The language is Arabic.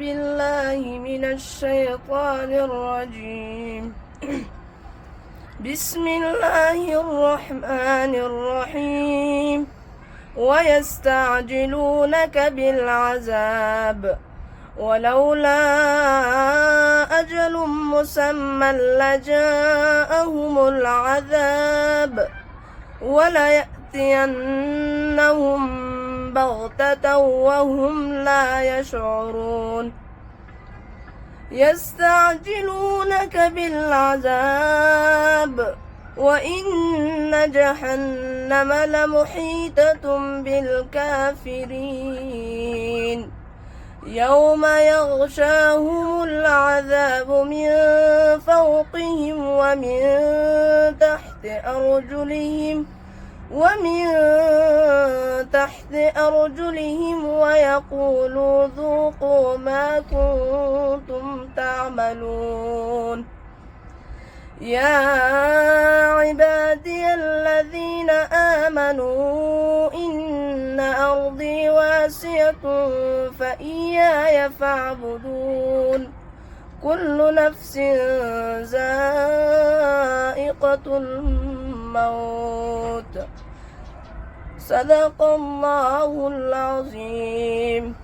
بالله من الشيطان الرجيم. بسم الله الرحمن الرحيم. ويستعجلونك بالعذاب ولولا أجل مسمى لجاءهم العذاب وليأتينهم بغتة وهم لا يشعرون. يستعجلونك بالعذاب وإن جهنم لمحيطة بالكافرين يوم يغشاهم العذاب من فوقهم ومن تحت أرجلهم ويقول ذوقوا ما كنتم تعملون. يا عبادي الذين آمنوا إن أرضي واسعة فإياي فاعبدون. كل نفس ذائقة الموت. صدق الله العظيم.